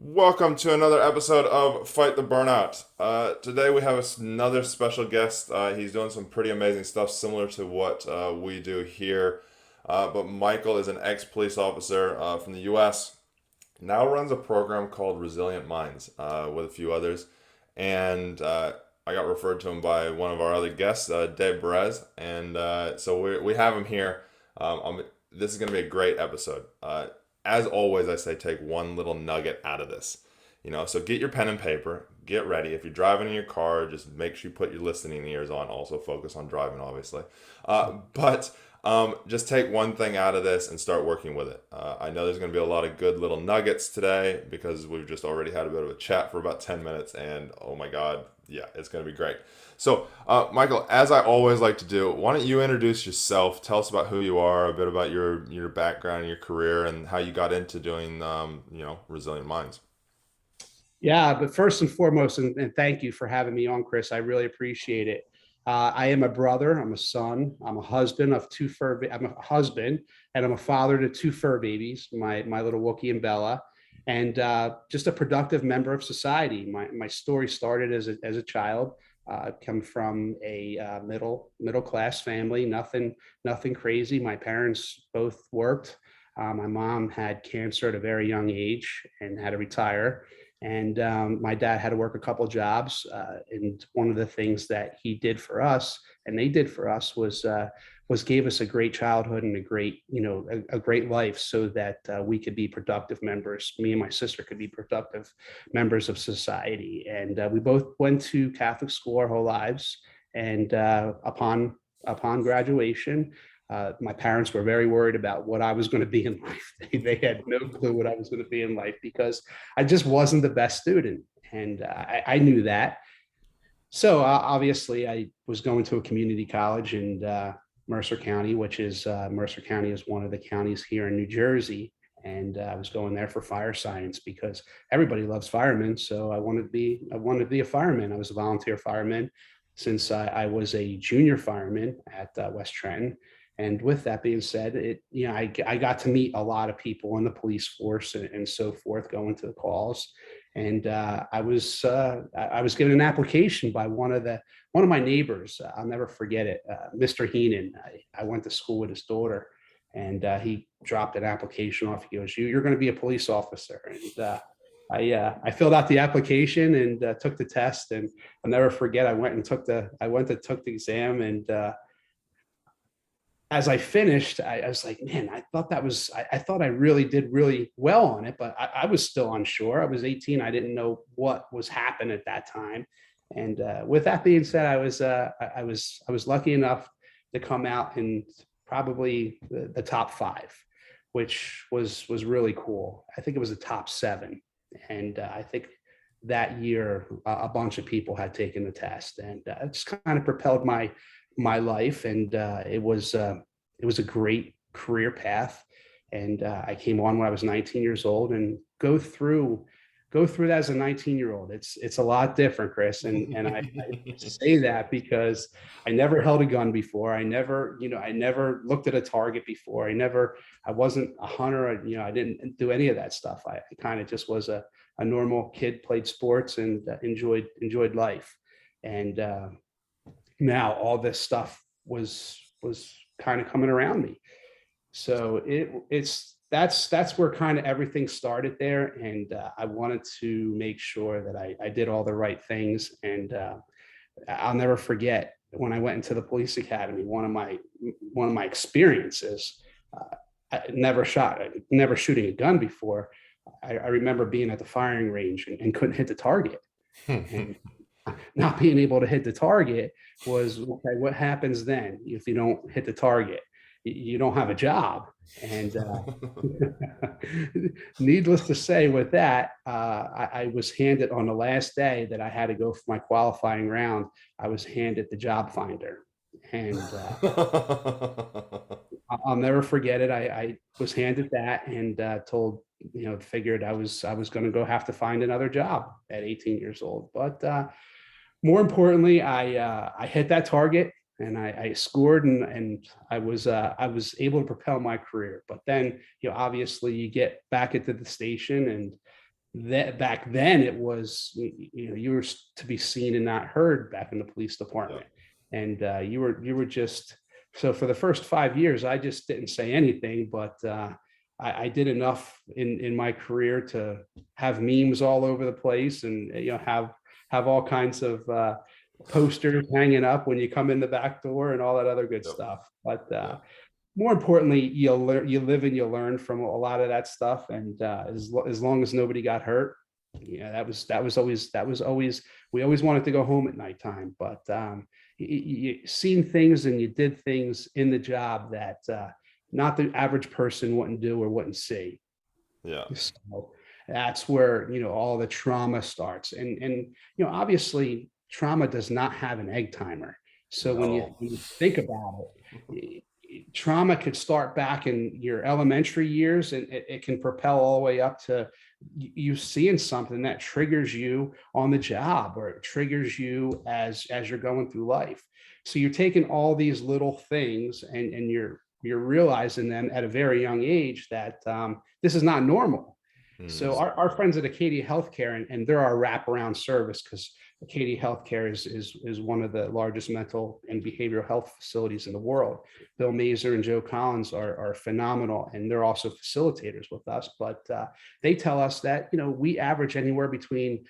Welcome to another episode of Fight the Burnout. Today we have another special guest. He's doing some pretty amazing stuff similar to what we do here. But Michael is an ex-police officer from the U.S. Now runs a program called Resilient Minds with a few others. And I got referred to him by one of our other guests, Dave Perez. And so we have him here. This is going to be a great episode. As always, I say take one little nugget out of this. So get your pen and paper, get ready. If you're driving in your car, just make sure you put your listening ears on. Also, focus on driving, obviously. But just take one thing out of this and start working with it. I know there's going to be a lot of good little nuggets today because we've just already had a bit of a chat for about 10 minutes, and oh my God, yeah, it's going to be great. So, Michael, as I always like to do, why don't you introduce yourself? Tell us about who you are, a bit about your background, your career, and how you got into doing Resilient Minds. Yeah, but first and foremost, and thank you for having me on, Chris. I really appreciate it. I am a brother. I'm a son. I'm a husband of two fur. I'm a husband, and I'm a father to two fur babies. My little Wookie and Bella, and just a productive member of society. My story started as a child. Come from a middle class family. Nothing crazy. My parents both worked. My mom had cancer at a very young age and had to retire, and my dad had to work a couple of jobs. And one of the things that he did for us, and they did for us, was gave us a great childhood and a great life, so that we could be productive members. Me and my sister could be productive members of society. And we both went to Catholic school our whole lives. And upon graduation, my parents were very worried about what I was going to be in life. They had no clue what I was going to be in life because I just wasn't the best student. And I knew that. So obviously, I was going to a community college in Mercer County, Mercer County is one of the counties here in New Jersey. And I was going there for fire science because everybody loves firemen. So I wanted to be a fireman. I was a volunteer fireman since I was a junior fireman at West Trenton. And with that being said, I got to meet a lot of people in the police force and so forth, going to the calls. And I was given an application by one of my neighbors. I'll never forget it, Mr. Heenan. I went to school with his daughter, and he dropped an application off. He goes, "You're going to be a police officer." And I filled out the application and took the test. And I'll never forget. I went and took the exam. And as I finished, I was like, man, I thought I really did really well on it, but I was still unsure. I was 18. I didn't know what was happening at that time. And with that being said, I was lucky enough to come out in probably the top five, which was really cool. I think it was the top seven. And I think that year, a bunch of people had taken the test, and it just kind of propelled my life. And it was a great career path. And I came on when I was 19 years old. And go through that as a 19-year-old. It's a lot different, Chris. And I say that because I never held a gun before. I never looked at a target before. I wasn't a hunter. I didn't do any of that stuff. I kind of just was a normal kid, played sports, and enjoyed life. And now all this stuff was kind of coming around me. So that's where kind of everything started there. And I wanted to make sure that I did all the right things. And I'll never forget when I went into the police academy. One of my experiences. I never shooting a gun before. I remember being at the firing range and couldn't hit the target. And not being able to hit the target was, okay, what happens then if you don't hit the target? You don't have a job. And needless to say, with that, I was handed on the last day that I had to go for my qualifying round. I was handed the job finder. And I'll never forget it. I was handed that and told, figured I was going to go have to find another job at 18 years old. But more importantly, I hit that target, and I scored, and I was able to propel my career. But then, obviously, you get back into the station, and that back then it was, you were to be seen and not heard back in the police Yep. department. And you were just, so for the first 5 years, I just didn't say anything, but I did enough in my career to have memes all over the place, and have all kinds of posters hanging up when you come in the back door and all that other good Yep. stuff. But Yep. more importantly, you live and you learn from a lot of that stuff. And as long as nobody got hurt, that was always we always wanted to go home at nighttime. But you seen things and you did things in the job that not the average person wouldn't do or wouldn't see. Yeah. So that's where all the trauma starts. And obviously trauma does not have an egg timer. So No. when you think about it, trauma could start back in your elementary years, and it can propel all the way up to you seeing something that triggers you on the job, or it triggers you as you're going through life. So you're taking all these little things, and you're realizing them at a very young age that this is not normal. So Mm. our friends at Acadia Healthcare, and they're our wraparound service, because Acadia Healthcare is one of the largest mental and behavioral health facilities in the world. Bill Mazer and Joe Collins are phenomenal, and they're also facilitators with us. But they tell us that we average anywhere between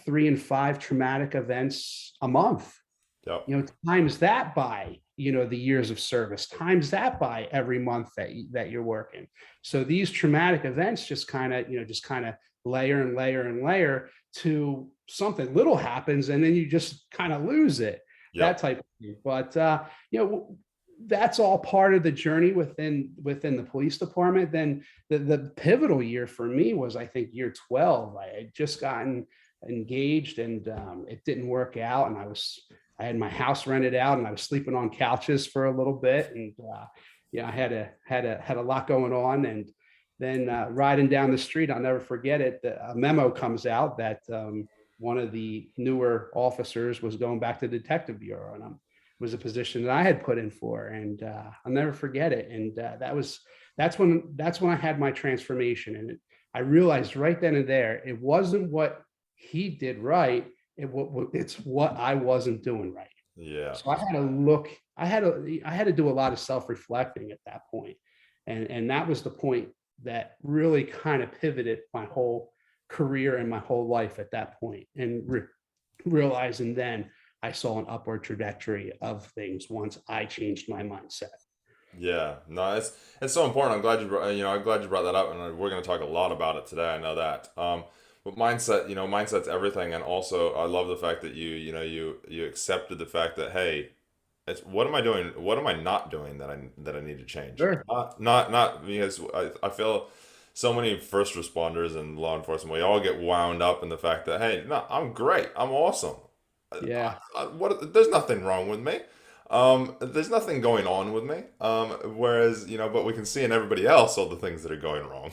3 and 5 traumatic events a month. Yep. Times that by the years of service, times that by every month that you're working. So these traumatic events just kind of layer and layer and layer, to something little happens and then you just kind of lose it, that Yep. type of thing. But that's all part of the journey within the police department. Then the pivotal year for me was, I think, year 12. I had just gotten engaged, and it didn't work out, and I had my house rented out, and I was sleeping on couches for a little bit. And I had a lot going on. And then riding down the street, I'll never forget it, a memo comes out that one of the newer officers was going back to the detective bureau, and was a position that I had put in for. And I'll never forget it. And that's when I had my transformation. And I realized right then and there, it wasn't what he did right, it's what I wasn't doing right. Yeah. So I had to look, I had to do a lot of self-reflecting at that point. And that was the point that really kind of pivoted my whole career and my whole life at that point. And realizing then I saw an upward trajectory of things once I changed my mindset. Yeah, no, it's so important. I'm glad you brought that up, and we're going to talk a lot about it today. I know that. But mindset, mindset's everything, and also I love the fact that you accepted the fact that, hey, it's what am I doing? What am I not doing that I need to change? Sure. Not because I feel so many first responders and law enforcement, we all get wound up in the fact that, hey, no, I'm great, I'm awesome. Yeah. What? There's nothing wrong with me. There's nothing going on with me. Whereas, but we can see in everybody else all the things that are going wrong.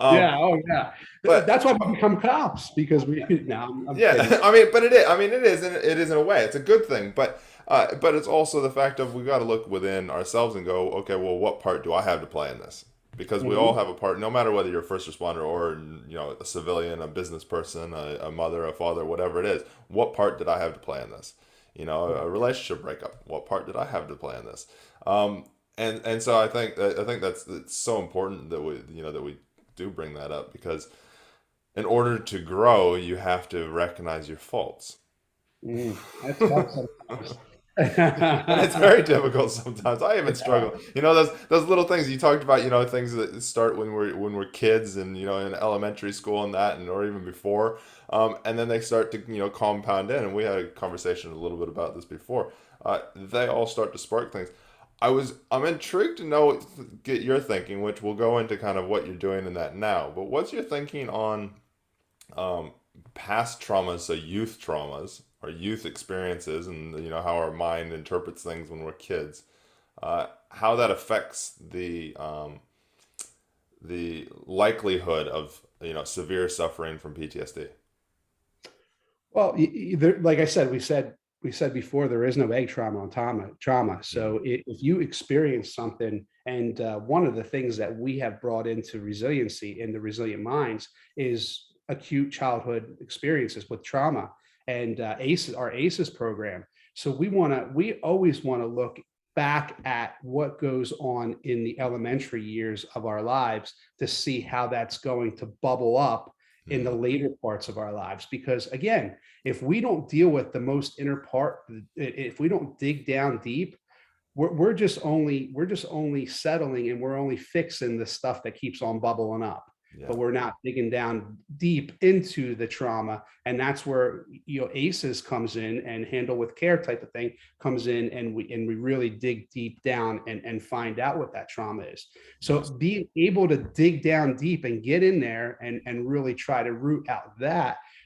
um, Yeah. Oh, yeah. but That's why we become cops, because we, no, I'm kidding. yeah, I mean, but it is. I mean, it is in a way. It's a good thing. But it's also the fact of we've got to look within ourselves and go, okay, well, what part do I have to play in this? Because we all Mhm. have a part, no matter whether you're a first responder or a civilian, a business person, a mother, a father, whatever it is. What part did I have to play in this? A relationship breakup. What part did I have to play in this? And so I think that's it's so important that we do bring that up, because in order to grow, you have to recognize your faults. That's tough sometimes. And it's very difficult sometimes. I even struggle. Those little things you talked about. Things that start when we're kids, and in elementary school and that, and or even before, and then they start to compound in. And we had a conversation a little bit about this before. They all start to spark things. I'm intrigued to get your thinking, which we'll go into kind of what you're doing in that now. But what's your thinking on um, past traumas, so youth traumas or youth experiences, and how our mind interprets things when we're kids, how that affects the likelihood of severe suffering from PTSD. Well, like I said, we said before, there is no egg trauma on trauma. Mm. So if you experience something And one of the things that we have brought into resiliency in the Resilient Minds is acute childhood experiences with trauma and ACEs, our ACEs program. So we always want to look back at what goes on in the elementary years of our lives to see how that's going to bubble up in the Mm, later parts of our lives. Because again, if we don't deal with the most inner part, if we don't dig down deep, we're just only settling, and we're only fixing the stuff that keeps on bubbling up, yeah. but we're not digging down deep into the trauma. And that's where ACEs comes in, and handle with care type of thing comes in, and we really dig deep down and find out what that trauma is. So Yes. being able to dig down deep and get in there and really try to root out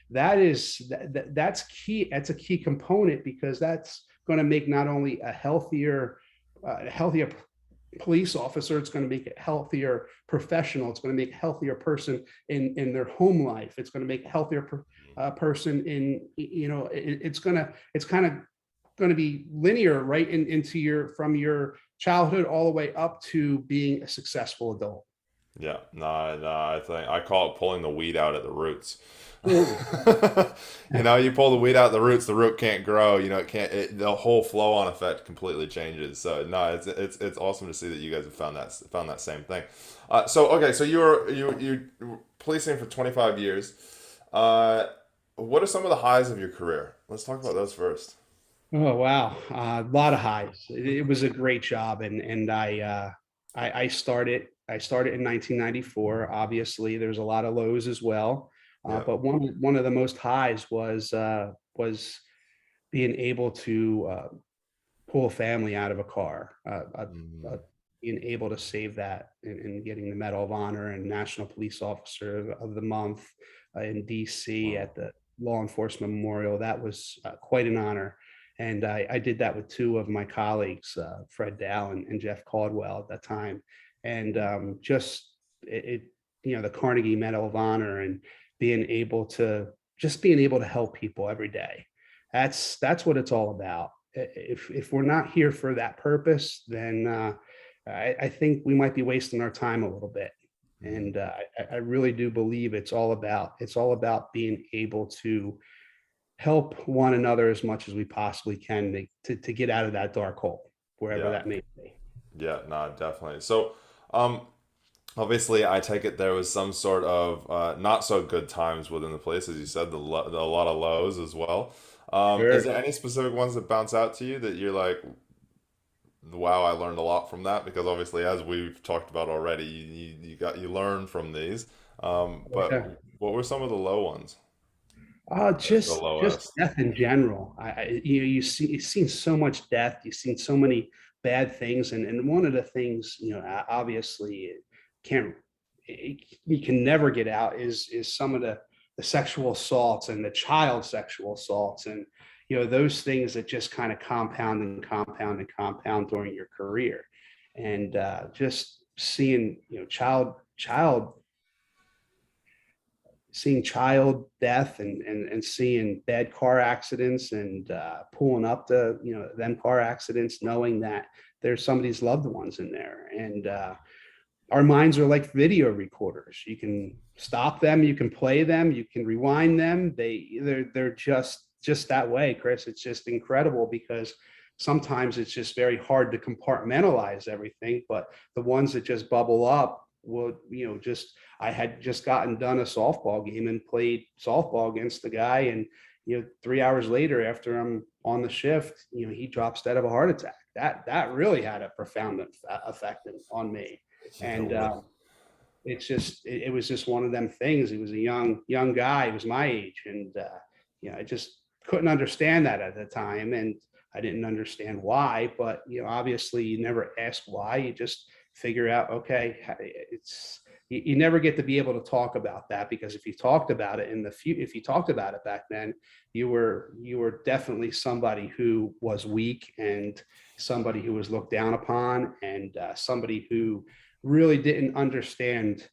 that's key. That's a key component, because that's going to make not only a healthier police officer, it's going to make a healthier professional, it's going to make a healthier person in their home life, it's going to make a healthier person it's kind of going to be linear right into your from your childhood all the way up to being a successful adult. Yeah, no, no, I think I call it pulling the weed out at the roots. Absolutely. You pull the weed out the roots, the root can't grow. It can't. The whole flow-on effect completely changes. So no, it's awesome to see that you guys have found that same thing. So okay, so you were policing for 25 years. Uh, what are some of the highs of your career? Let's talk about those first. Oh wow, a lot of highs. It was a great job, and I started in 1994. Obviously, there's a lot of lows as well, Yeah. but one of the most highs was being able to pull a family out of a car, Mm, being able to save that, and getting the Medal of Honor and National Police Officer of the Month in DC wow. at the Law Enforcement Memorial. That was quite an honor. And I did that with two of my colleagues, Fred Dow and Jeff Caldwell at that time. And just it, the Carnegie Medal of Honor, and being able to help people every day. That's what it's all about. If we're not here for that purpose, then I think we might be wasting our time a little bit. Mm. And I really do believe it's all about being able to help one another as much as we possibly can to get out of that dark hole, wherever Yeah. that may be. Yeah. No, definitely. So, um, obviously, I take it there was some sort of not so good times within the place, as you said, a lot of lows as well. Is Sure. there any specific ones that bounce out to you that you're like, wow, I learned a lot from that? Because obviously, as we've talked about already, you learn from these. But Yeah. what were some of the low ones? The Just lowest. death in general. You've seen so much death. You've seen so many bad things, and one of the things, obviously can't you can never get out is some of the sexual assaults and the child sexual assaults, and those things that just kind of compound and compound and compound during your career. And just seeing child death, and seeing bad car accidents, and pulling up them car accidents, knowing that there's somebody's loved ones in there. And our minds are like video recorders. You can stop them, you can play them, you can rewind them. They're just that way, Chris. It's just incredible, because sometimes it's just very hard to compartmentalize everything. But the ones that just bubble up will, just I had just gotten done a softball game and played softball against the guy, and 3 hours later, after I'm on the shift, he drops dead of a heart attack. That really had a profound effect on me. Yeah. And it was just one of them things. He was a young guy. He was my age, and I just couldn't understand that at the time, and I didn't understand why. But obviously, you never ask why. You just figure out, okay, it's you never get to be able to talk about that, because if you talked about it if you talked about it back then, you were definitely somebody who was weak, and somebody who was looked down upon, and somebody who really didn't understand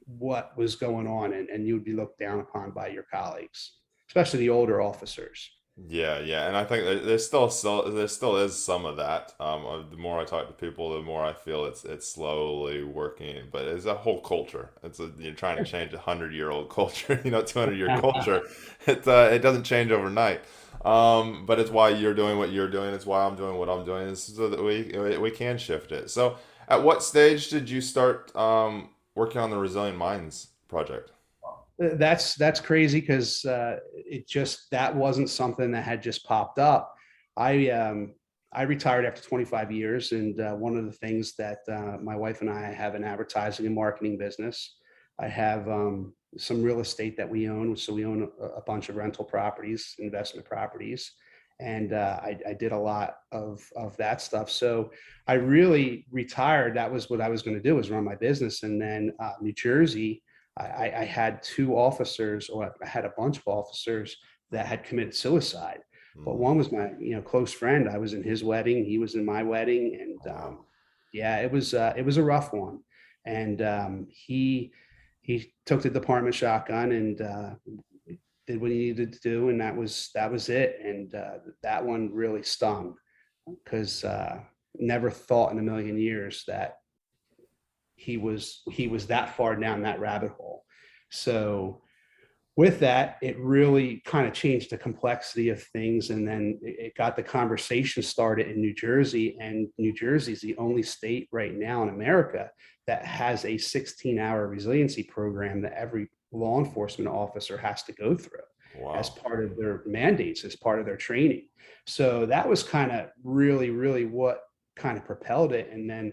what was going on, and you would be looked down upon by your colleagues, especially the older officers. Yeah, yeah, and I think there still is some of that. The more I talk to people, the more I feel it's slowly working. But it's a whole culture. You're trying to change 100-year-old culture, 200-year culture. It doesn't change overnight. But it's why you're doing what you're doing. It's why I'm doing what I'm doing. Is so that we can shift it. So, at what stage did you start working on the Resilient Minds project? That's crazy because it just that wasn't something that had just popped up. I um, I retired after 25 years, and one of the things that my wife and I have an advertising and marketing business. I have some real estate that we own, so we own a bunch of rental properties, investment properties, and I did a lot of that stuff. So I really retired. That was what I was going to do, was run my business, and then New Jersey. I had two officers, or I had a bunch of officers that had committed suicide. But Mm, one was my, close friend. I was in his wedding, he was in my wedding, and wow. yeah, it was a rough one. And he took the department shotgun and did what he needed to do, and that was it. And that one really stung because never thought in a million years that he was that far down that rabbit hole. So with that, it really kind of changed the complexity of things. And then it got the conversation started in New Jersey. And New Jersey is the only state right now in America that has a 16-hour resiliency program that every law enforcement officer has to go through as Wow. part of their mandates, as part of their training. So that was kind of really, really what kind of propelled it. And then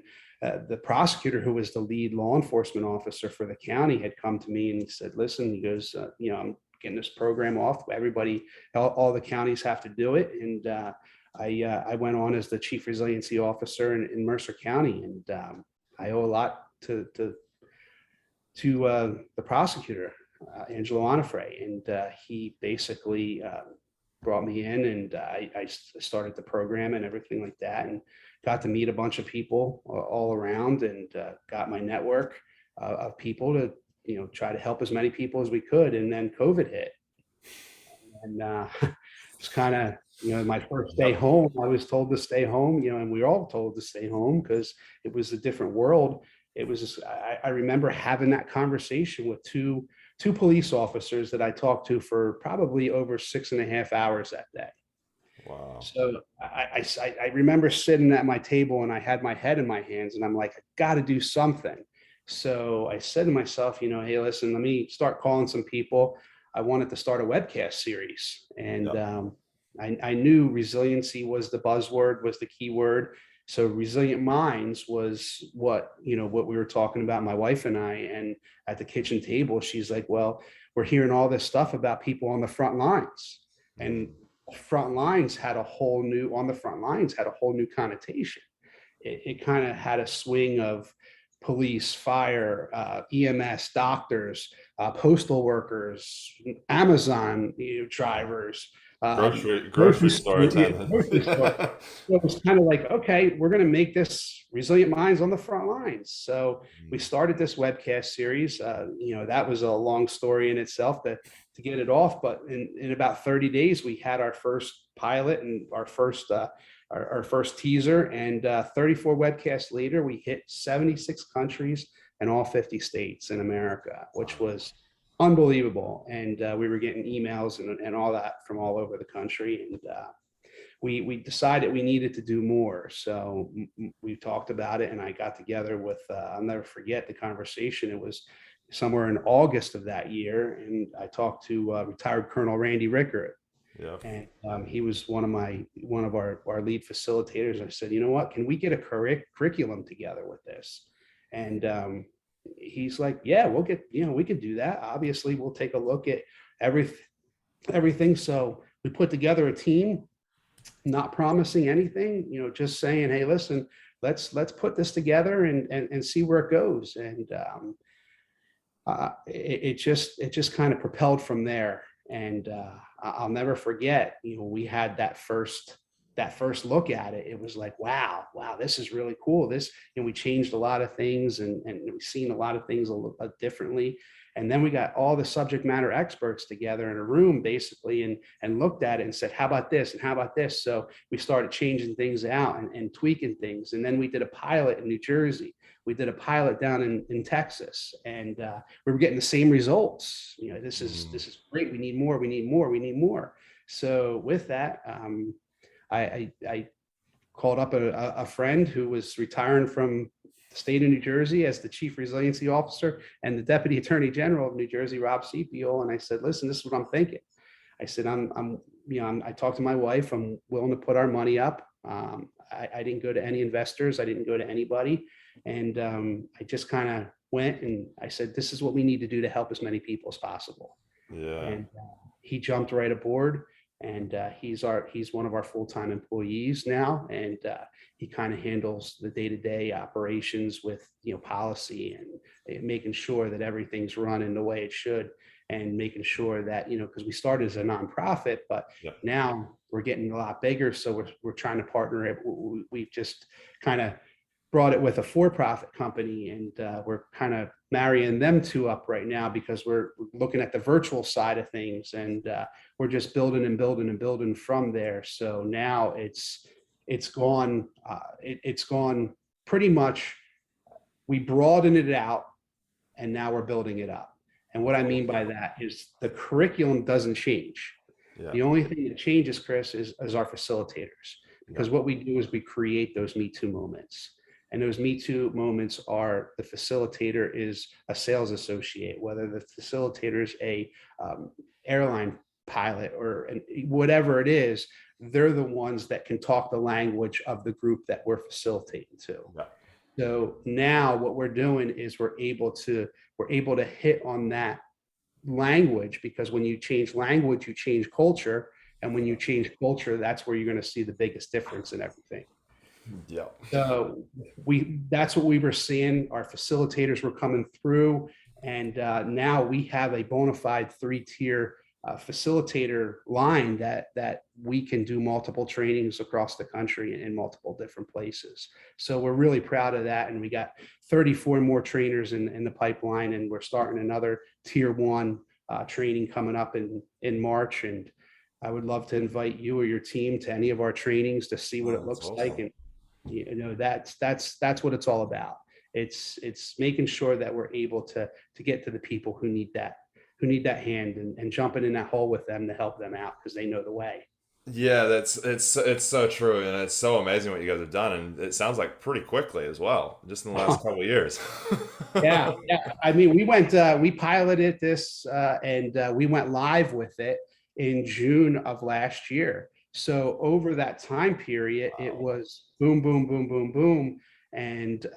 the prosecutor, who was the lead law enforcement officer for the county, had come to me and he said, listen, he goes, I'm getting this program off. Everybody, all the counties have to do it. And I went on as the chief resiliency officer in Mercer County. And I owe a lot to the prosecutor, Angelo Onofre. And he basically brought me in, and I started the program and everything like that, and got to meet a bunch of people all around, and got my network of people to try to help as many people as we could. And then COVID hit, and it's kind of my first day Yep. home. I was told to stay home, and we were all told to stay home because it was a different world. It was just, I remember having that conversation with two police officers that I talked to for probably over 6.5 hours that day. Wow. So I remember sitting at my table and I had my head in my hands and I'm like, I got to do something. So I said to myself, hey, listen, let me start calling some people. I wanted to start a webcast series. And Yep. I knew resiliency was the buzzword, was the key word. So Resilient Minds was what we were talking about, my wife and I. And at the kitchen table, she's like, well, we're hearing all this stuff about people on the front lines. And Mm. on the front lines had a whole new connotation. It kind of had a swing of police, fire, EMS, doctors, postal workers, Amazon drivers, Grocery store attendant. grocery store. So it was kind of like, okay, we're going to make this Resilient Minds on the front lines. So we Mm. started this webcast series. That was a long story in itself to get it off. But in about 30 days, we had our first pilot and our first teaser. And 34 webcasts later, we hit 76 countries and all 50 states in America, which Wow. was unbelievable. And we were getting emails and all that from all over the country. And we decided we needed to do more. So we talked about it, and I got together with, I'll never forget the conversation. It was somewhere in August of that year. And I talked to retired Colonel Randy Rickert, Yep. and he was one of our lead facilitators. I said, you know what, can we get a curriculum together with this? And he's like, yeah, we'll get, we could do that. Obviously, we'll take a look at every everything. So we put together a team, not promising anything, just saying, hey, listen, let's put this together and see where it goes. And it just kind of propelled from there. And I'll never forget, we had that first. that first look at it, it was like, wow, this is really cool. We changed a lot of things, and we've seen a lot of things a little differently. And then we got all the subject matter experts together in a room basically, and looked at it and said, how about this? And how about this? So we started changing things out and tweaking things. And then we did a pilot in New Jersey. We did a pilot down in Texas, and we were getting the same results. This is great. We need more. We need more. We need more. So with that, I called up a friend who was retiring from the state of New Jersey as the chief resiliency officer and the deputy attorney general of New Jersey, Rob Sepiol. And I said, listen, this is what I'm thinking. I said, I talked to my wife. I'm willing to put our money up. I didn't go to any investors. I didn't go to anybody. And I just kind of went and I said, this is what we need to do to help as many people as possible. Yeah. And he jumped right aboard. And he's one of our full-time employees now, and he kind of handles the day-to-day operations with policy and making sure that everything's running the way it should, and making sure that because we started as a nonprofit, but now we're getting a lot bigger, so we're trying to partner it. We've just kind of brought it with a for-profit company, and we're kind of marrying them two up right now because we're looking at the virtual side of things, and we're just building and building and building from there. So now it's gone pretty much. We broadened it out, and now we're building it up. And what I mean by that is the curriculum doesn't change. Yeah. The only thing that changes, Chris, is our facilitators, because what we do is we create those Me Too moments. And those Me Too moments are the facilitator is a sales associate, whether the facilitator is a airline pilot or whatever it is, they're the ones that can talk the language of the group that we're facilitating to. Right. So now what we're doing is we're able to hit on that language, because when you change language, you change culture. And when you change culture, that's where you're going to see the biggest difference in everything. Yeah. So that's what we were seeing. Our facilitators were coming through, and now we have a bona fide 3-tier facilitator line that we can do multiple trainings across the country in multiple different places. So we're really proud of that. And we got 34 more trainers in the pipeline, and we're starting another tier 1 training coming up in March. And I would love to invite you or your team to any of our trainings to see what it looks awesome. Like. And that's what it's all about. It's making sure that we're able to get to the people who need that hand, and jumping in that hole with them to help them out because they know the way. Yeah, it's so true, and it's so amazing what you guys have done, and it sounds like pretty quickly as well, just in the last couple of years. Yeah. I mean, we piloted this, and we went live with it in June of last year. So over that time period, wow. It was boom, boom, boom, boom, boom, and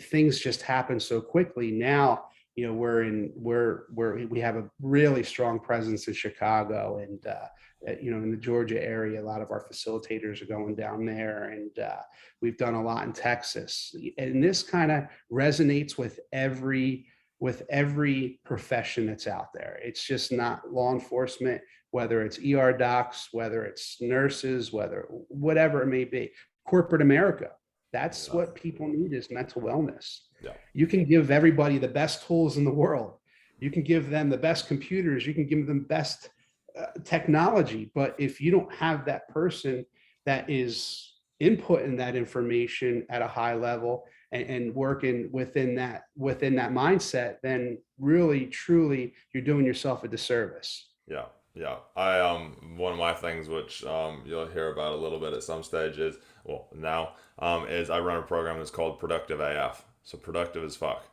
things just happened so quickly. Now, we have a really strong presence in Chicago, and in the Georgia area, a lot of our facilitators are going down there, and we've done a lot in Texas. And this kind of resonates with every profession that's out there. It's just not law enforcement, whether it's ER docs, whether it's nurses, whatever it may be. Corporate America, that's what people need, is mental wellness. Yeah. You can give everybody the best tools in the world. You can give them the best computers. You can give them best technology. But if you don't have that person that is inputting that information at a high level and working within that mindset, then really, truly, you're doing yourself a disservice. Yeah. Yeah, one of my things, which you'll hear about a little bit at some stage, is I run a program that's called Productive AF. So productive as fuck.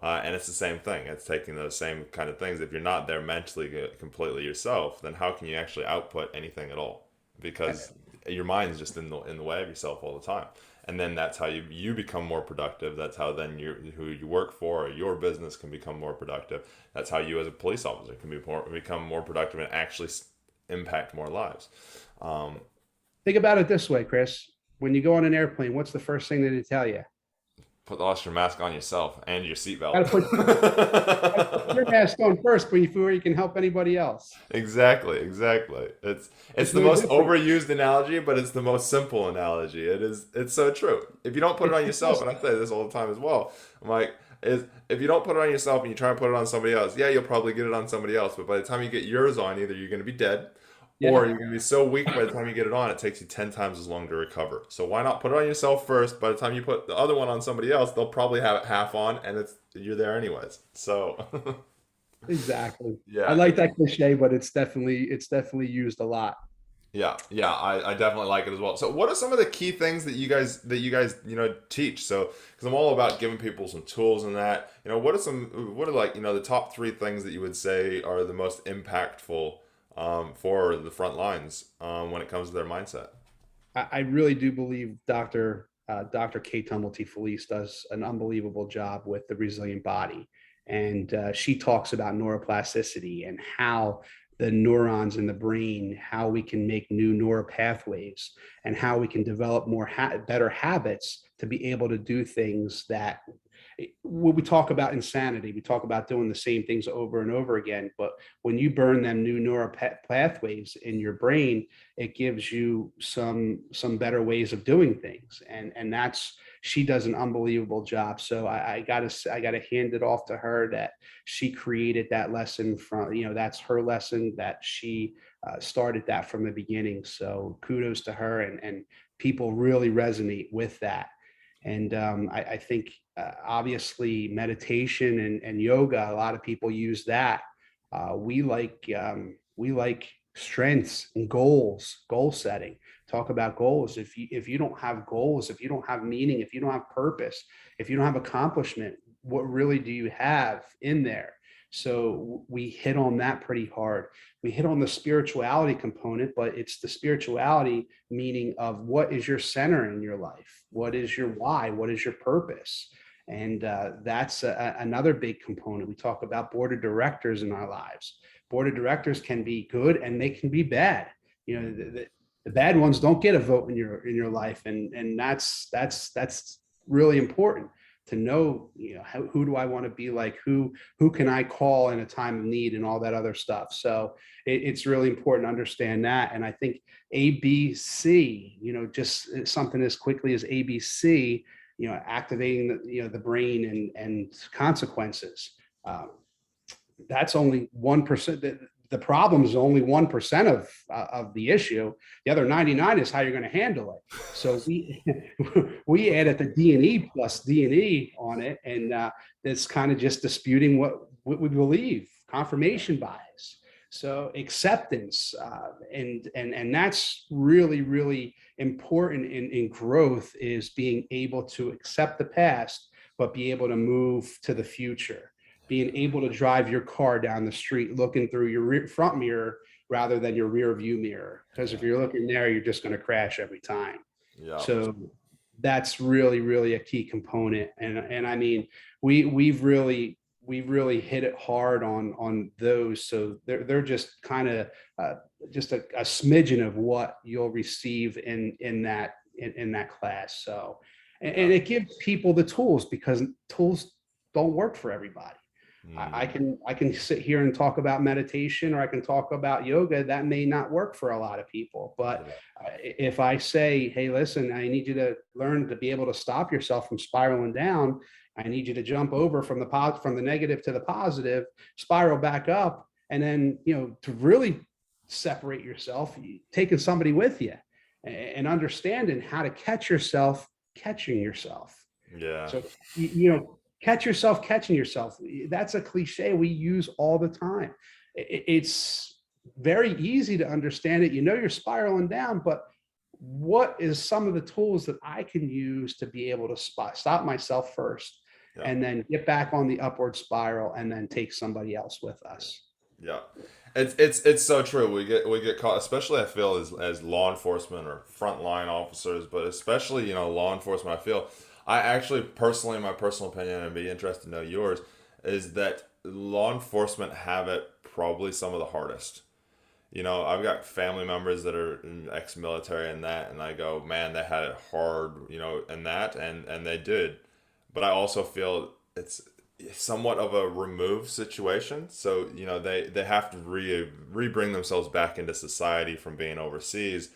And it's the same thing. It's taking those same kind of things. If you're not there mentally completely yourself, then how can you actually output anything at all? Because your mind's just in the way of yourself all the time. And then that's how you become more productive. That's how then who you work for or your business can become more productive. That's how you as a police officer can become more productive and actually impact more lives. Think about it this way, Chris. When you go on an airplane, what's the first thing that they tell you? Put the oxygen mask on yourself and your seatbelt. your mask on first before you can help anybody else. Exactly, exactly. It's It's the no most different. overused analogy, but it's the most simple analogy. It's so true. If you don't put it on It's yourself, just and I say this all the time as well, I'm like, is if you don't put it on yourself and you try and put it on somebody else, yeah, you'll probably get it on somebody else. But by the time you get yours on, either you're going to be dead, or yeah. you're going to be so weak by the time you get it on, it takes you 10 times as long to recover. So why not put it on yourself first? By the time you put the other one on somebody else, they'll probably have it half on, and you're there anyways. So Exactly. I yeah, like that cliche, but it's definitely used a lot. yeah, yeah, I definitely like it as well. So, what are some of the key things that you guys teach? So, because I'm all about giving people some tools and that. What are like the top three things that you would say are the most impactful for the front lines when it comes to their mindset? I really do believe Dr. Kate Tumblety Felice does an unbelievable job with the resilient body, and she talks about neuroplasticity and how the neurons in the brain, how we can make new neural pathways, and how we can develop better habits to be able to do things that when we talk about insanity, we talk about doing the same things over and over again. But when you burn them new neural pathways in your brain, it gives you some better ways of doing things, and that's she does an unbelievable job. So I gotta hand it off to her that she created that lesson from that's her lesson that she started that from the beginning. So kudos to her, and people really resonate with that. And I think obviously meditation and yoga, a lot of people use that. We like strengths and goals, goal setting. Talk about goals. If you don't have goals, if you don't have meaning, if you don't have purpose, if you don't have accomplishment, what really do you have in there? So we hit on that pretty hard. We hit on the spirituality component, but it's the spirituality meaning of what is your center in your life? What is your why? What is your purpose? And that's another big component. We talk about board of directors in our lives. Board of directors can be good and they can be bad. The bad ones don't get a vote in your life, and that's really important to know. Who do I want to be like? Who can I call in a time of need, and all that other stuff. So it's really important to understand that. And I think ABC, just something as quickly as ABC, activating the brain and consequences. Um, that's only 1%. The problem is only 1% of the issue. The other 99 is how you're going to handle it. So we added the D&E plus D&E on it, and it's kind of just disputing what we believe, confirmation bias. So acceptance, and that's really really important in growth, is being able to accept the past but be able to move to the future, being able to drive your car down the street looking through your front mirror rather than your rear view mirror, because if Yeah, you're looking there you're just going to crash every time. yeah, So that's really really a key component. And I mean, we've really hit it hard on those. So they're just kind of just a smidgen of what you'll receive in that class. So and yeah. it gives people the tools, because tools don't work for everybody. I Mm, can I can sit here and talk about meditation, or I can talk about yoga. That may not work for a lot of people, but yeah, if I say, hey, listen, I need you to learn to be able to stop yourself from spiraling down. I need you to jump over from the negative to the positive, spiral back up, and then to really separate yourself, taking somebody with you, and understanding how to catch yourself catching yourself. yeah, So catch yourself catching yourself. That's a cliche we use all the time. It's very easy to understand it. You're spiraling down, but what is some of the tools that I can use to be able to stop myself first, yeah. and then get back on the upward spiral, and then take somebody else with us? Yeah, it's so true. We get caught, especially I feel as law enforcement or frontline officers, but especially law enforcement. I feel I actually personally, in my personal opinion, and be interested to know yours, is that law enforcement have it probably some of the hardest. I've got family members that are ex-military and that, and I go, man, they had it hard, and that, and they did, but I also feel it's somewhat of a removed situation. So, they have to re-bring themselves back into society from being overseas.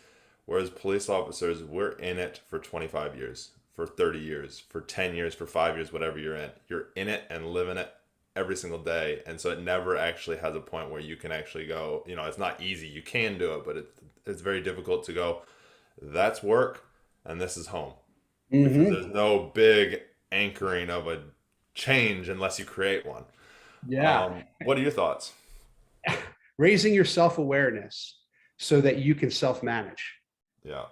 Whereas police officers, we're in it for 25 years, for 30 years, for 10 years, for 5 years, whatever you're in. You're in it and living it every single day. And so it never actually has a point where you can actually go, it's not easy. You can do it, but it's very difficult to go, that's work and this is home. Because Hmm. there's no big anchoring of a change unless you create one. Yeah. What are your thoughts? Raising your self-awareness so that you can self-manage. Yeah.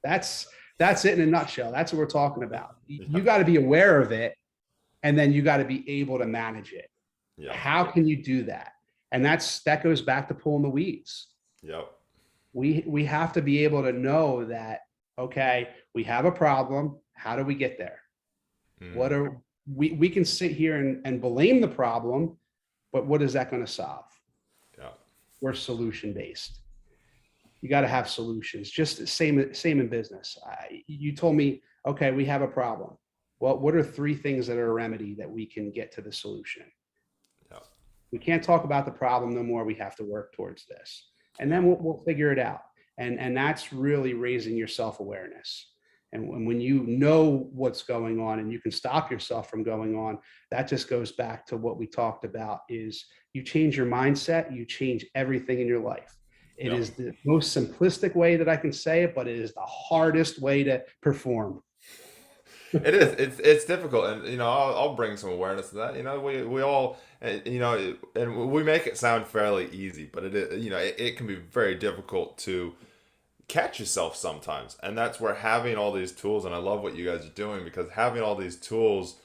That's that's it in a nutshell. That's what we're talking about. You Yeah. got to be aware of it, and then you got to be able to manage it. Yeah. How can you do that? And that goes back to pulling the weeds. Yep. We have to be able to know that, okay, we have a problem. How do we get there? What Mm, are we can sit here and blame the problem, but what is that going to solve? yeah. We're solution based. You got to have solutions. Just the same in business. You told me, okay, we have a problem. Well, what are three things that are a remedy that we can get to the solution? Yeah. We can't talk about the problem no more. We have to work towards this, and Yeah. then we'll figure it out. And that's really raising your self awareness. And when you know what's going on and you can stop yourself from going on, that just goes back to what we talked about: is you change your mindset, you change everything in your life. It Yeah. is the most simplistic way that I can say it, but it is the hardest way to perform. It is. It's difficult, and I'll bring some awareness to that. We all, and we make it sound fairly easy, but it is. It can be very difficult to catch yourself sometimes, and that's where having all these tools. And I love what you guys are doing, because having all these tools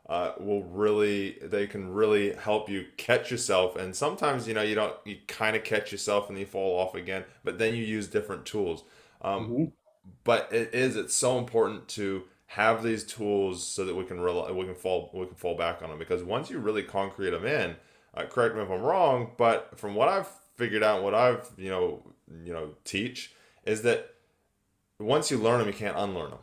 they can really help you catch yourself. And sometimes you kind of catch yourself and you fall off again, but then you use different tools. Um, Mhm. but it's so important to have these tools so that we can fall back on them, because once you really concrete them in, correct me if I'm wrong, but from what I've figured out, what I've teach is that once you learn them, you can't unlearn them.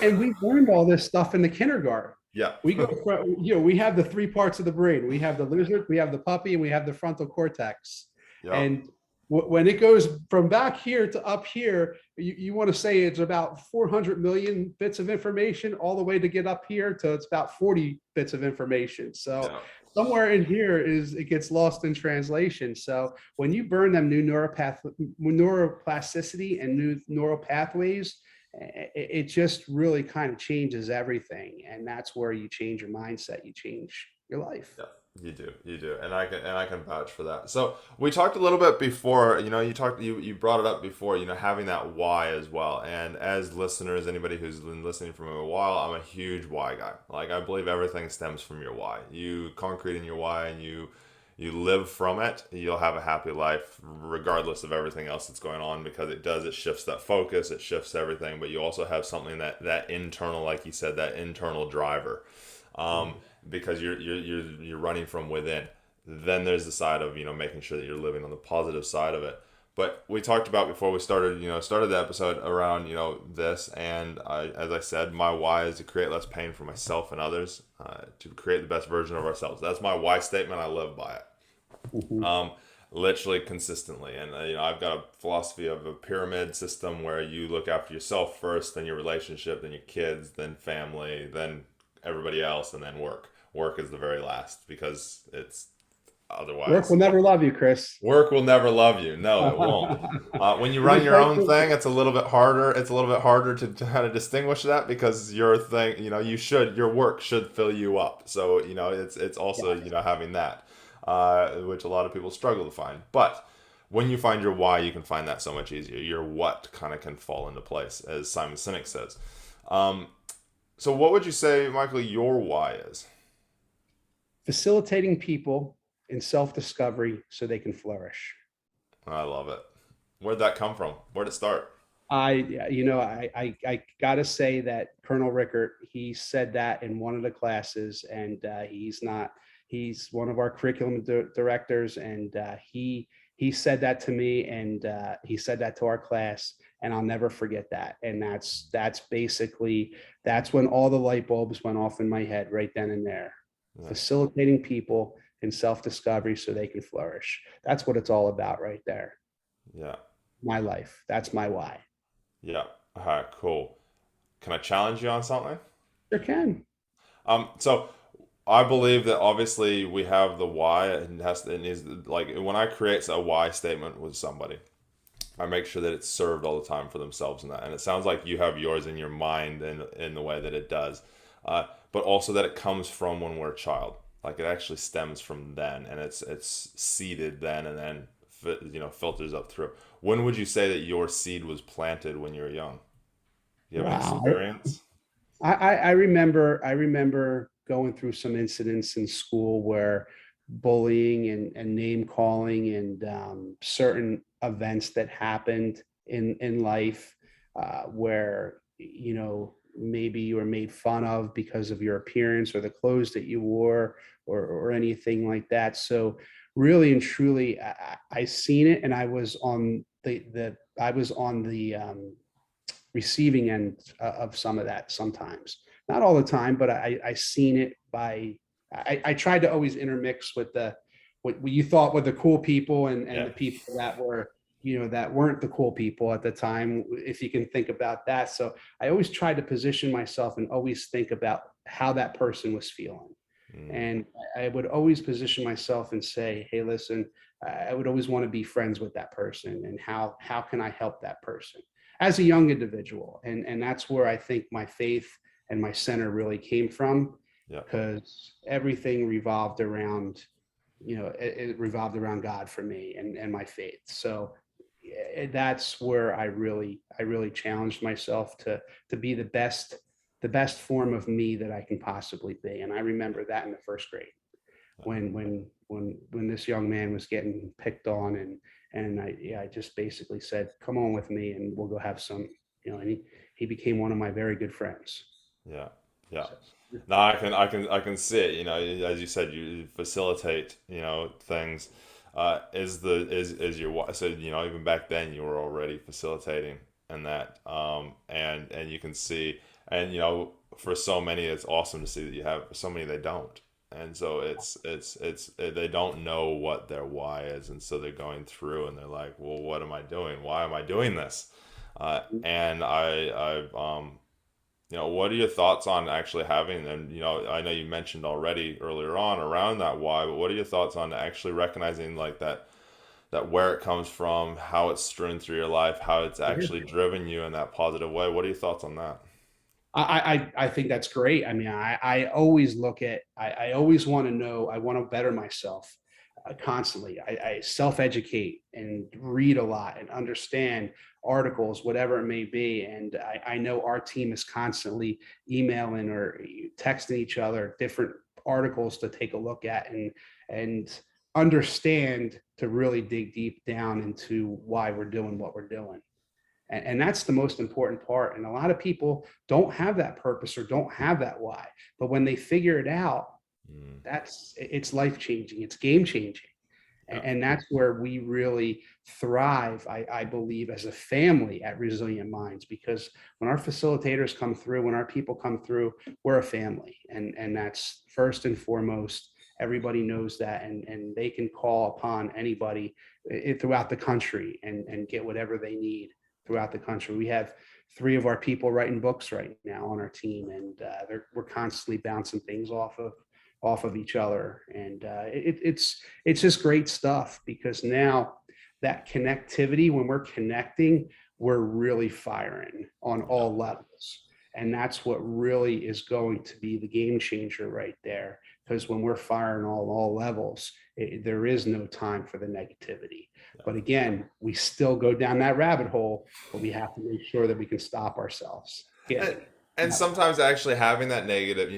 And we learned all this stuff in the kindergarten. Yeah. We go from, we have the three parts of the brain. We have the lizard, we have the puppy, and we have the frontal cortex. Yep. And when it goes from back here to up here, you want to say it's about 400 million bits of information, all the way to get up here to it's about 40 bits of information. So Yeah. somewhere in here it gets lost in translation. So when you burn them new neuroplasticity and new neural pathways, it just really kind of changes everything. And that's where you change your mindset, you change your life. Yeah, you do, and I can vouch for that. So we talked a little bit before. You brought it up before. Having that why as well. And as listeners, anybody who's been listening for a while, I'm a huge why guy. Like, I believe everything stems from your why. You concrete in your why, and you live from it, you'll have a happy life regardless of everything else that's going on, because it shifts that focus, it shifts everything. But you also have something that internal, like you said, that internal driver, um, because you're running from within. Then there's the side of making sure that you're living on the positive side of it. But we talked about before we started the episode around this, and as I said, my why is to create less pain for myself and others, to create the best version of ourselves. That's my why statement. I live by it, Mhm. literally consistently. And I've got a philosophy of a pyramid system where you look after yourself first, then your relationship, then your kids, then family, then everybody else, and then work. Work is the very last, because it's Work otherwise will never love you, Chris. work will never love you. No, it won't. When you Let run me your tell own you, thing, it's a little bit harder. It's a little bit harder to kind of distinguish that, because your thing, your work should fill you up. So it's also yes. having that, which a lot of people struggle to find. But when you find your why, you can find that so much easier. Your what kind of can fall into place, as Simon Sinek says. Um, so what would you say, Michael, your why is? Facilitating people in self-discovery so they can flourish. I love it. Where'd that come from? Where'd it start? I gotta say that Colonel Rickert, he said that in one of the classes, and he's one of our curriculum directors, and he said that to me, and he said that to our class, And I'll never forget that. And that's basically, that's when all the light bulbs went off in my head right then and there. Yeah. Facilitating people in self-discovery so they can flourish. That's what it's all about right there. Yeah. My life. That's my why. Yeah. All right, cool. Can I challenge you on something? Sure can. So I believe that obviously we have the why, and it needs, like, when I create a why statement with somebody, I make sure that it's served all the time for themselves in that. And it sounds like you have yours in your mind in the way that it does, but also that it comes from when we're a child. Like, it actually stems from then, and it's seeded then, and then filters up through. When would you say that your seed was planted when you were young? Do you have any Wow. experience? I remember going through some incidents in school where bullying and name calling and certain events that happened in life, where maybe you were made fun of because of your appearance or the clothes that you wore, or anything like that. So really and truly, I seen it, and I was on the receiving end of some of that sometimes. Not all the time, but I seen it by, I tried to always intermix with what you thought were the cool people, and Yeah. the people that were, that weren't the cool people at the time, if you can think about that. So I always tried to position myself and always think about how that person was feeling. Mm, And I would always position myself and say, hey, listen, I would always want to be friends with that person, and how can I help that person as a young individual. And that's where I think my faith and my center really came from, yeah. because everything revolved around, it revolved around God for me, and my faith. So that's where I really challenged myself to be the best form of me that I can possibly be. And I remember that in the first grade, when this young man was getting picked on, and I just basically said, come on with me and we'll go have some, and he became one of my very good friends. Yeah. Yeah. So, No, I can see it. As you said, you facilitate, things. Is your so even back then you were already facilitating, and that and you can see, and for so many it's awesome to see that you have. For so many they don't, and so they don't know what their why is, and so they're going through and they're like, well, what am I doing? Why am I doing this? And what are your thoughts on actually having, and I know you mentioned already earlier on around that why, but what are your thoughts on actually recognizing, like, that where it comes from, how it's strewn through your life, how it's actually driven you in that positive way? What are your thoughts on that? I think that's great. I mean, I always look at, I always want to know, I want to better myself constantly. I self-educate and read a lot and understand articles, whatever it may be. And I know our team is constantly emailing or texting each other different articles to take a look at, and understand, to really dig deep down into why we're doing what we're doing. And that's the most important part. And a lot of people don't have that purpose or don't have that why. But when they figure it out, Mm, it's life changing, it's game changing. yeah. And that's where we really thrive, I believe, as a family at Resilient Minds, because when our facilitators come through, when our people come through, we're a family. And that's first and foremost. Everybody knows that, and they can call upon anybody throughout the country, and get whatever they need throughout the country. We have three of our people writing books right now on our team, and we're constantly bouncing things off of each other. And it's just great stuff, because now that connectivity, when we're connecting, we're really firing on Yeah. all levels. And that's what really is going to be the game changer right there. Because when we're firing all levels, there is no time for the negativity. Yeah. But again, we still go down that rabbit hole, but we have to make sure that we can stop ourselves. And, Getting and sometimes actually having that negative,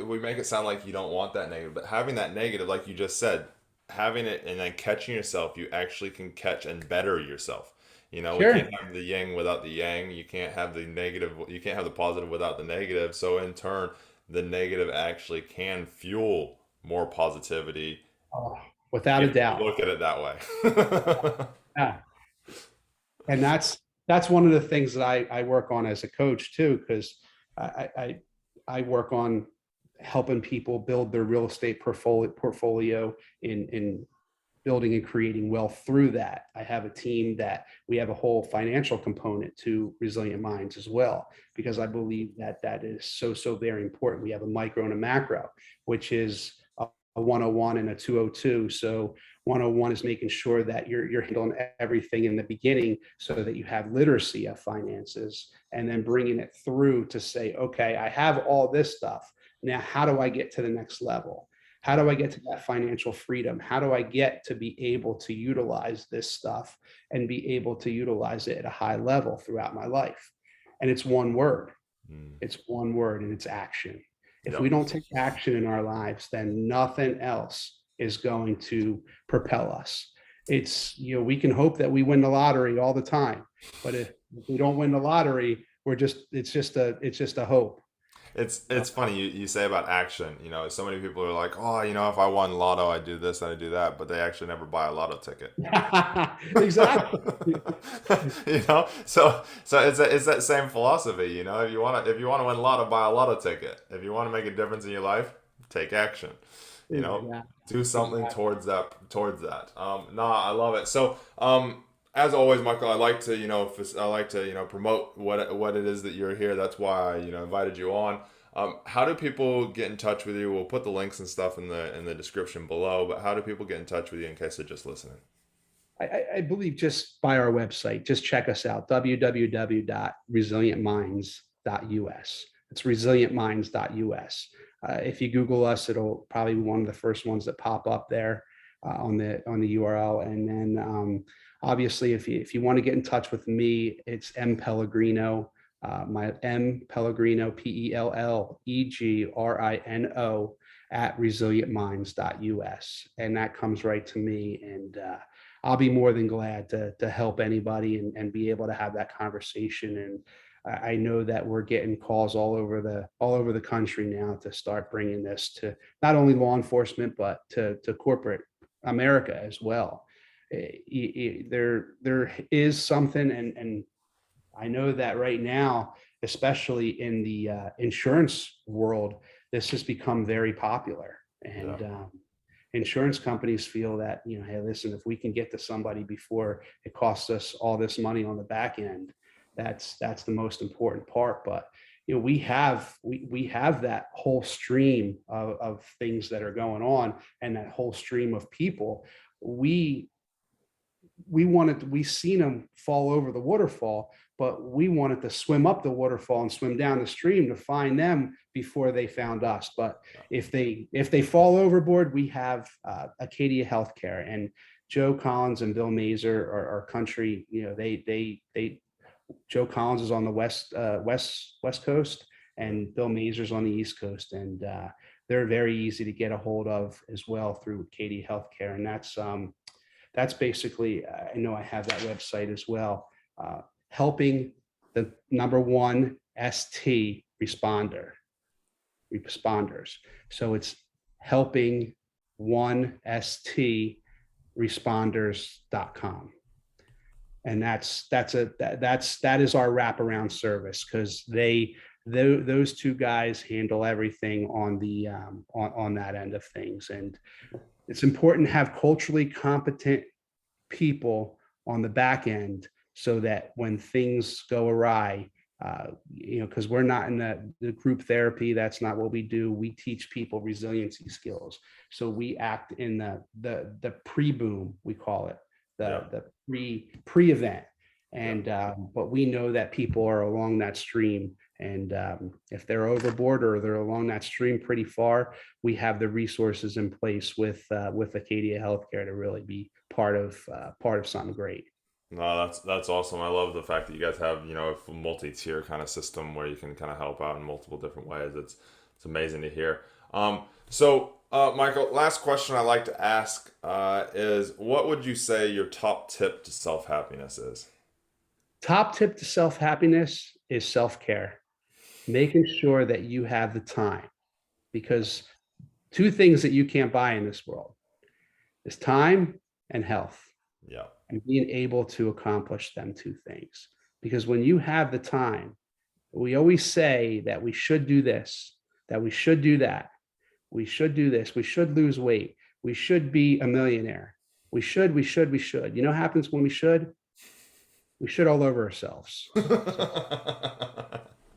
we make it sound like you don't want that negative, but having that negative, like you just said, having it and then catching yourself, you actually can catch and better yourself. We Sure. can't have the yin without the yang. You can't have the negative, you can't have the positive without the negative. So in turn, the negative actually can fuel more positivity Oh, without a if you doubt. look at it that way. Yeah. And that's one of the things that I work on as a coach too, because I, I I work on helping people build their real estate portfolio in building and creating wealth through that. I have a team that we have a whole financial component to Resilient Minds as well, because I believe that that is so very important. We have a micro and a macro, which is a 101 and a 202. So 101 is making sure that you're handling everything in the beginning so that you have literacy of finances, and then bringing it through to say, okay, I have all this stuff. Now, how do I get to the next level? How do I get to that financial freedom? How do I get to be able to utilize this stuff and be able to utilize it at a high level throughout my life? And it's one word. Mm. It's one word, and it's action. If we Yep. don't take action in our lives, then nothing else is going to propel us. It's, we can hope that we win the lottery all the time, but if we don't win the lottery, it's just a hope. It's funny you say about action. So many people are like, oh, if I won lotto, I do this and I do that, but they actually never buy a lotto ticket. Exactly. So it's that same philosophy. If you want to win lotto, buy a lotto ticket. If you want to make a difference in your life, take action. You know, Exactly. do something Exactly. towards that. I love it. So as always, Michael, I like to promote what it is that you're here. That's why I invited you on. How do people get in touch with you? We'll put the links and stuff in the description below. But how do people get in touch with you in case they're just listening? I believe just by our website, just check us out, www.resilientminds.us. It's resilientminds.us. If you Google us, it'll probably be one of the first ones that pop up there on the URL. And then obviously, if you want to get in touch with me, it's Mpellegrino. My Mpellegrino, Pellegrino at resilientminds.us. And that comes right to me. And I'll be more than glad to help anybody and be able to have that conversation. And I know that we're getting calls all over the country now to start bringing this to not only law enforcement but to corporate America as well. There is something, and I know that right now, especially in the insurance world, this has become very popular. Yeah. And insurance companies feel that, hey, listen, if we can get to somebody before it costs us all this money on the back end, that's the most important part. But we have that whole stream of things that are going on, and that whole stream of people. We seen them fall over the waterfall, but we wanted to swim up the waterfall and swim down the stream to find them before they found us. But if they fall overboard, we have Acadia Healthcare, and Joe Collins and Bill Mazer are country. They Joe Collins is on the west coast, and Bill Mazer's on the east coast, and they're very easy to get a hold of as well through Acadia Healthcare, and that's basically, I know I have that website as well, helping the number one ST responders. So it's helping one ST responders.com. And that is our wraparound service, because those two guys handle everything on the on that end of things. And it's important to have culturally competent people on the back end, so that when things go awry, because we're not in the group therapy, that's not what we do. We teach people resiliency skills. So we act in the pre-boom, we call it, Yeah. the pre-event. And but we know that people are along that stream, and if they're overboard or they're along that stream pretty far, we have the resources in place with Acadia Healthcare to really be part of something great. No, that's awesome. I love the fact that you guys have a multi-tier kind of system where you can kind of help out in multiple different ways. It's amazing to hear. Michael, last question I like to ask is, what would you say your top tip to self happiness is? Top tip to self happiness is self care, making sure that you have the time, because two things that you can't buy in this world is time and health, Yeah. and being able to accomplish them two things. because when you have the time, we always say that we should do this, that we should do that, we should do this, we should lose weight, we should be a millionaire. We should. You know what happens when we should? We should all over ourselves.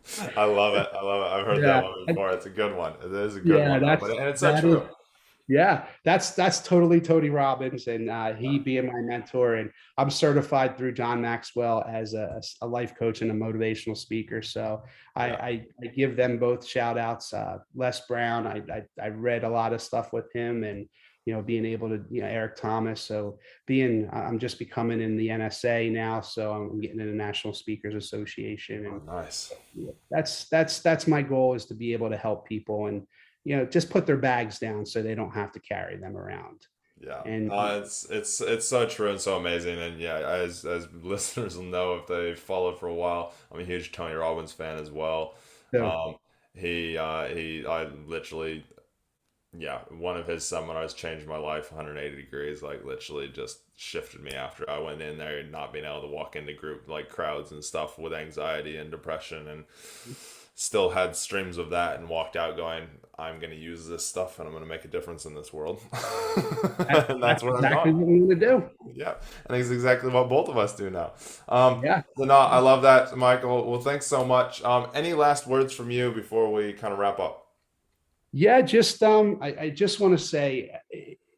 So I love it. I love it. I've heard that yeah, one before. It's a good one. It is a good yeah, one, though. But and it's so that is true. yeah, that's totally Tony Robbins, and he being my mentor, and I'm certified through John Maxwell as a life coach and a motivational speaker. So Yeah. I give them both shout outs. Les Brown, I read a lot of stuff with him, and being able to Eric Thomas. So I'm just becoming in the NSA now, so I'm getting in the National Speakers Association, Oh, and nice. that's my goal, is to be able to help people and just put their bags down so they don't have to carry them around. Yeah, And it's so true and so amazing, and yeah, as listeners will know if they followed for a while, I'm a huge Tony Robbins fan as well. so, Um, I literally, yeah, one of his seminars changed my life 180 degrees, like literally just shifted me after I went in there, and not being able to walk into group like crowds and stuff with anxiety and depression, and still had streams of that, and walked out going, I'm going to use this stuff and I'm going to make a difference in this world. And that's that's what I've exactly done. what I'm going to do. Yeah, I think it's exactly what both of us do now. Yeah. So no, I love that, Michael. Well, thanks so much. Any last words from you before we kind of wrap up? Yeah, just I just want to say,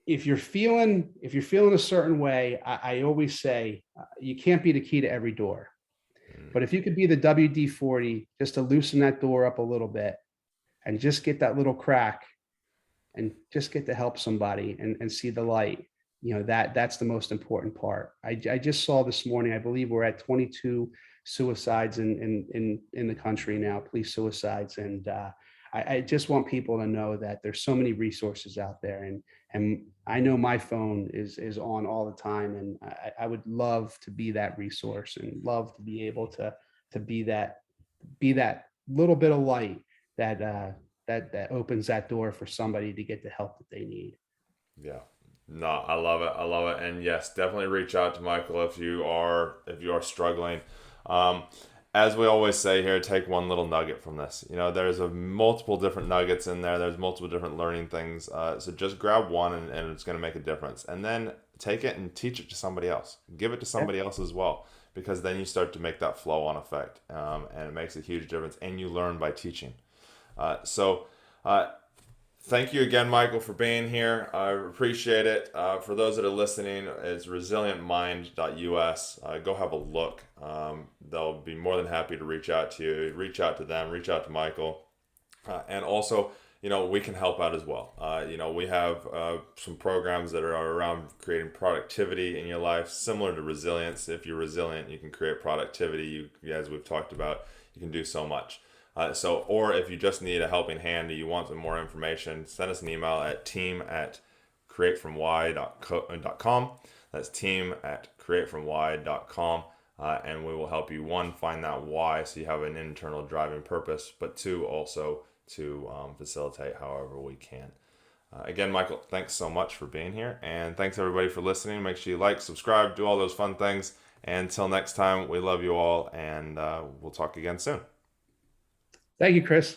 if you're feeling a certain way, I always say, you can't be the key to every door. Mm, But if you could be the WD-40, just to loosen that door up a little bit and just get that little crack, and just get to help somebody and see the light, that's the most important part. I just saw this morning, I believe we're at 22 suicides in the country now, police suicides. And I just want people to know that there's so many resources out there, and I know my phone is on all the time, and I would love to be that resource, and love to be able to be that little bit of light that that opens that door for somebody to get the help that they need. yeah. No, I love it. I love it. And yes, definitely reach out to Michael if you are struggling. Um, as we always say here, take one little nugget from this. There's a multiple different nuggets in there. There's multiple different learning things. So just grab one, and it's going to make a difference. And then take it and teach it to somebody else. Give it to Yeah. somebody else as well, because then you start to make that flow on effect, and it makes a huge difference. And you learn by teaching. So. Thank you again, Michael, for being here. I appreciate it. For those that are listening, it's resilientmind.us. Go have a look. They'll be more than happy to reach out to you, reach out to them, reach out to Michael. And also, we can help out as well. We have some programs that are around creating productivity in your life, similar to resilience. If you're resilient, you can create productivity. As we've talked about, you can do so much. Or if you just need a helping hand and you want some more information, send us an email at team@createfromwhy.com. That's team@createfromwhy.com. And we will help you, one, find that why, so you have an internal driving purpose, but two, also to facilitate however we can. Again, Michael, thanks so much for being here. And thanks everybody for listening. Make sure you like, subscribe, do all those fun things. And until next time, we love you all, and we'll talk again soon. Thank you, Chris.